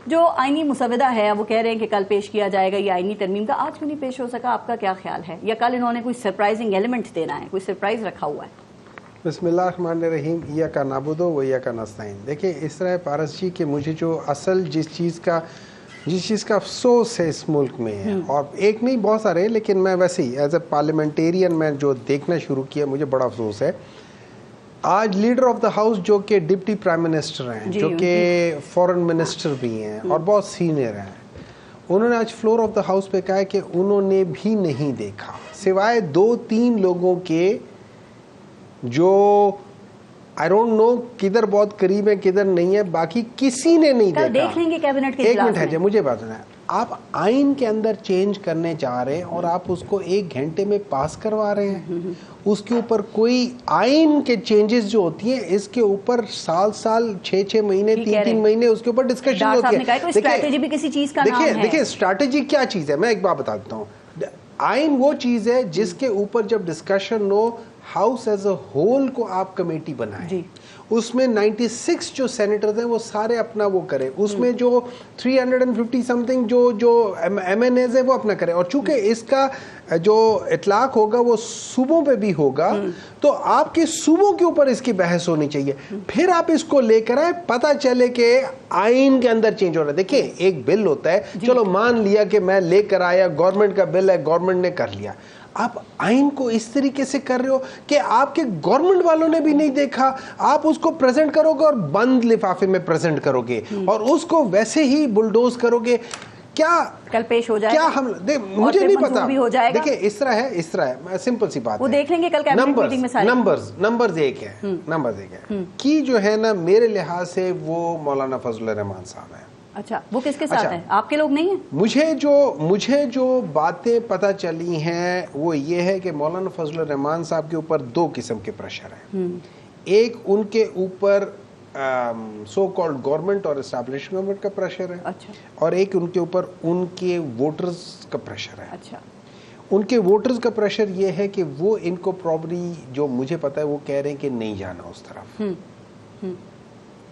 جو آئینی مسودہ ہے وہ کہہ رہے ہیں کہ کل پیش کیا جائے گا یہ آئینی ترمیم کا، آج کیوں نہیں پیش ہو سکا؟ آپ کا کیا خیال ہے؟ یا کل انہوں نے کوئی سرپرائزنگ ایلیمنٹ دینا ہے، کوئی سرپرائز رکھا ہوا ہے؟ بسم اللہ الرحمن الرحیم، ایاک نعبد و ایاک نستعین۔ دیکھیں اس طرح پارس جی کہ مجھے جو اصل جس چیز کا افسوس ہے اس ملک میں ہے، اور ایک نہیں بہت سارے، لیکن میں ویسے ہی ایز اے پارلیمنٹیرین میں جو دیکھنا شروع کیا مجھے بڑا افسوس ہے، آج لیڈر آف دا ہاؤس جو کہ ڈپٹی پرائم منسٹر ہیں، جو کہ فورن منسٹر بھی ہیں اور بہت سینئر ہیں، انہوں نے آج فلور آف دا ہاؤس پہ کہا ہے کہ انہوں نے بھی نہیں دیکھا، سوائے 2-3 لوگوں کے جو آئی ڈونٹ نو کدھر بہت قریب ہے کدھر نہیں ہے، باقی کسی نے نہیں دیکھا۔ دیکھ لیں گے کیبنٹ کے ایک منٹ ہے، مجھے بات سنیں، آپ آئین کے اندر چینج کرنے چاہ رہے ہیں اور آپ اس کو 1 گھنٹے میں پاس کروا رہے ہیں، اس کے اوپر کوئی آئین کے چینجز جو ہوتی ہیں اس کے اوپر سال 6 مہینے 3 مہینے اس کے اوپر ڈسکشن ہوتی ہے۔ اسٹریٹجی بھی کسی چیز کا نام ہے۔ دیکھیں اسٹریٹجی کیا چیز ہے، میں ایک بات بتاتا ہوں، آئین وہ چیز ہے جس کے اوپر جب discussion who, house as a whole کو آپ کمیٹی بنائیں، اس میں 96 جو سینیٹرز ہیں وہ سارے اپنا وہ کریں، اس میں جو 350 سم تھنگ جو ایم این ایز ہے وہ اپنا کریں، اور چونکہ اس کا جو اطلاق ہوگا وہ صوبوں پہ بھی ہوگا، تو آپ کے صوبوں کے اوپر اس کی بحث ہونی چاہیے، پھر آپ اس کو لے کر آئے، پتہ چلے کہ آئین کے اندر چینج ہو رہا ہے۔ دیکھیں ایک بل ہوتا ہے، چلو مان لیا کہ میں لے کر آیا، گورنمنٹ کا بل ہے، گورنمنٹ نے کر لیا، آپ آئین کو اس طریقے سے کر رہے ہو کہ آپ کے گورنمنٹ والوں نے بھی نہیں دیکھا، آپ اس کو پریزنٹ کرو گے اور بند لفافے میں پریزنٹ کرو گے اور اس کو ویسے ہی بلڈوز کرو گے، کیا کل پیش ہو جائے گا؟ مجھے نہیں پتا۔ دیکھیں اس طرح ہے، سمپل سی بات ہے، وہ دیکھ لیں گے کل کیبنٹ میٹنگ میں سارے نمبرز ایک ہے کی جو ہے نا میرے لحاظ سے وہ مولانا فضل الرحمان صاحب ہیں۔ اچھا، وہ کس کے ساتھ ہیں؟ آپ کے لوگ نہیں ہیں؟ مجھے جو باتیں پتہ چلی ہیں وہ یہ ہے کہ مولانا فضل الرحمان صاحب کے اوپر 2 قسم کے پریشر ہیں، ایک ان کے اوپر سو کالڈ گورنمنٹ اور اسٹیبلش گورنمنٹ کا پریشر ہے، اور ایک ان کے اوپر ان کے ووٹرز کا پریشر ہے۔ ان کے ووٹرز کا پریشر یہ ہے کہ وہ ان کو پرابلی جو مجھے پتا ہے وہ کہہ رہے ہیں کہ نہیں جانا اس طرف،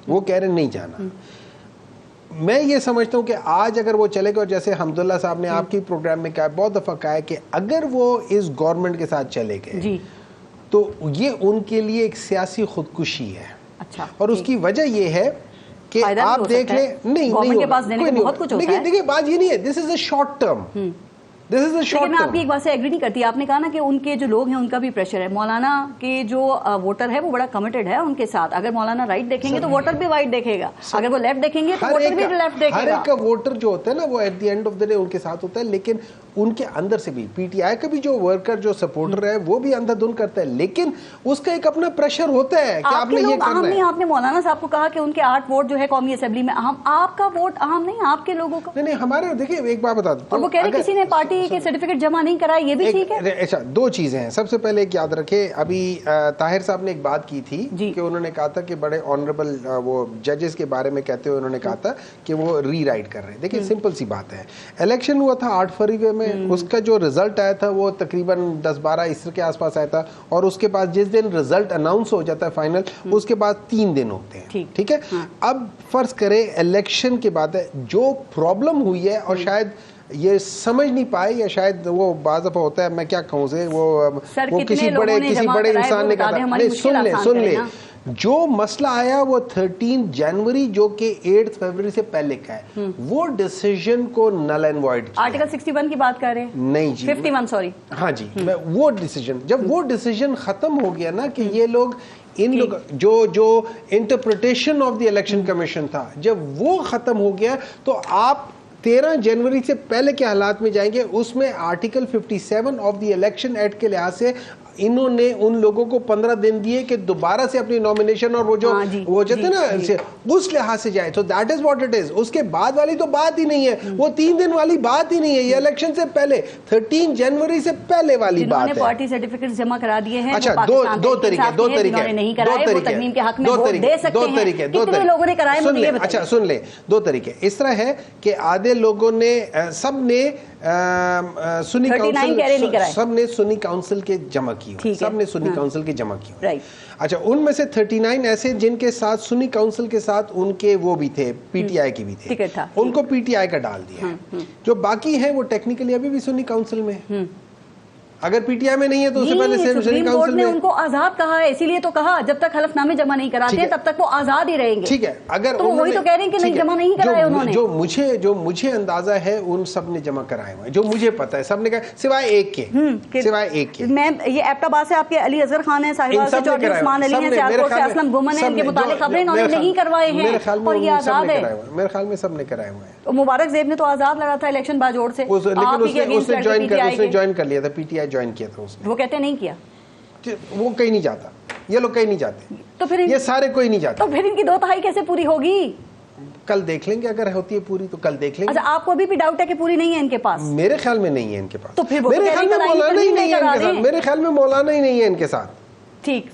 وہ کہہ رہے ہیں نہیں جانا۔ میں یہ سمجھتا ہوں کہ آج اگر وہ چلے گا، اور جیسے حمداللہ صاحب نے آپ کی پروگرام میں کہا، بہت دفعہ کہا ہے کہ اگر وہ اس گورنمنٹ کے ساتھ چلے گئے تو یہ ان کے لیے ایک سیاسی خودکشی ہے، اور اس کی وجہ یہ ہے کہ آپ دیکھ لیں، دیکھیں بات یہ نہیں ہے، دس از اے شارٹ ٹرم، لیکن میں آپ کی ایک بات سے ایگری نہیں کرتی، آپ نے کہا نا کہ ان کے جو لوگ ہیں ان کا بھی پریشر ہے، مولانا کے جو ووٹر ہے وہ بڑا کمیٹڈ ہے ان کے ساتھ، اگر مولانا رائٹ دیکھیں گے تو ووٹر بھی رائٹ دیکھے گا، اگر وہ لیفٹ دیکھیں گے تو ووٹر بھی لیفٹ دیکھے گا۔ ہر ایک کا ووٹر جو ہوتا ہے نا وہ at the end of the day ان کے ساتھ ہوتا ہے، لیکن ان کے اندر سے بھی پی ٹی آئی کا بھی جو ورکر جو سپورٹر ہے وہ بھی اندھا دھند کرتا ہے، لیکن اس کا ایک اپنا پریشر ہوتا ہے کہ آپ نے یہ کرنا ہے۔ آپ نے مولانا صاحب کو کہا کہ ان کے 8 ووٹ جو ہے قومی اسمبلی میں اہم، آپ کا ووٹ اہم نہیں، آپ کے لوگوں کا نہیں، ہمارے دیکھیں ایک بات بتا دوں، وہ کہہ رہے کسی نے پارٹی کے سرٹیفکیٹ جمع نہیں کرا، یہ بھی ٹھیک ہے۔ اچھا 2 چیزیں ہیں، سب سے پہلے ایک یاد رکھے، ابھی طاہر صاحب نے ایک بات کی تھی کہ انہوں نے کہا تھا کہ بڑے آنریبل وہ ججز کے بارے میں کہتے ہوئے انہوں نے کہا تھا کہ وہ ری رائٹ کر رہے ہیں۔ دیکھیں سمپل سی بات ہے، الیکشن ہوا تھا 8 فروری میں، اس کا جو رزلٹ آیا تھا وہ تقریباً 10-12 اس کے آس پاس آیا تھا، اور اس کے بعد جس دن رزلٹ اناؤنس ہو جاتا ہے فائنل، اس کے بعد 3 دن ہوتے ہیں، ٹھیک ہے۔ اب فرض کریں الیکشن کے بعد جو پرابلم ہوئی ہے، اور شاید یہ سمجھ نہیں پائے، یا شاید وہ بعض دفعہ ہوتا ہے، میں کیا کہوں سے وہ کسی بڑے انسان نے کہا، سن لے جو مسئلہ آیا وہ 13 جنوری جو کہ 8 فروری سے پہلے کا ہے، وہ ڈیسیژن کو نل اینڈ وائڈ کیا۔ آرٹیکل 61 کی بات کر رہے ہیں؟ نہیں جی، 51 سوری، ہاں جی، وہ ڈیسیژن جب وہ ڈیسیژن ختم ہو گیا نا کہ یہ لوگ ان لوگ جو interpretation of the election commission تھا، جب وہ ختم ہو گیا تو آپ 13 جنوری سے پہلے کے حالات میں جائیں گے، اس میں article 57 of the election act کے لحاظ سے انہوں نے ان لوگوں کو 15 دن دیے کہ دوبارہ سے اپنی نومینیشن اور وہ جاتے نا اس لحاظ سے جائے، تو that is what it is. اس کے بعد والی تو بات ہی نہیں ہے، وہ 3 دن والی بات ہی نہیں ہے، یہ الیکشن سے پہلے 13 جنوری سے پہلے والی بات ہے۔ پارٹی سرٹیفکیٹ جمع کرا دیے ہیں، اچھا دو طریقے اچھا سن لیں، 2 طریقے اس طرح ہے کہ آدھے لوگوں نے سب نے سنی کاؤنسل کے جمع کیے، کی ہوئی, سب نے سنی کاؤنسل کے جمع کی ہوئی. اچھا, ان میں سے 39 ایسے جن کے ساتھ سنی کاؤنسل کے ساتھ ان کے وہ بھی تھے, پی ٹی آئی کی بھی تھے, ان کو پی ٹی آئی کا ڈال دیا. جو باقی ہیں وہ ٹیکنیکلی ابھی بھی سنی کاؤنسل میں ہیں. اگر پی ٹی آئی میں نہیں ہے تو اس سے پہلے سنی کاؤنسل میں. ان کو آزاد کہا ہے, اسی لیے تو کہا جب تک حلف نامے جمع نہیں کراتے ہیں تب تک وہ آزاد ہی رہیں گے. ٹھیک ہے, اگر تو وہی تو کہہ رہے ہیں کہ نہیں جمع نہیں کرائے انہوں نے. جو مجھے اندازہ ہے ان سب نے جمع کرائے ہوئے ہیں, جو مجھے پتا ہے سب نے کہا, سوائے ایک کے. میں یہ ایبٹ آباد سے آپ کے علی اصغر خان ہیں, صاحبہ سے چودھری عثمان علی ہیں, سیالکوٹ سے اسلم گمن ہیں, ان کے متعلق خبریں انہوں نے نہیں کروائے ہیں اور یہ آزاد ہے. میرے خیال میں سب نے کرائے ہوئے ہیں. مبارک زیب نے تو آزاد لگا تھا الیکشن باجوڑ سے, لیکن اس نے جوائن کر لیا تھا, پی ٹی آئی جوائن کیا تھا اس نے. وہ کہتے نہیں کیا, وہ کہیں نہیں جاتا, یہ لوگ کہیں نہیں جاتے, تو پھر یہ سارے کوئی نہیں جاتے. تو پھر ان کی 2/3 کیسے پوری ہوگی؟ کل دیکھ لیں گے, اگر ہوتی ہے پوری تو کل دیکھ لیں گے. اچھا, آپ کو ابھی بھی ڈاؤٹ ہے کہ پوری نہیں ہے ان کے پاس؟ میرے خیال میں نہیں ہے ان کے پاس. تو پھر میرے خیال میں مولانا ہی نہیں ہے ان کے ساتھ. میرے خیال میں مولانا ہی نہیں ہے ان کے ساتھ. ٹھیک,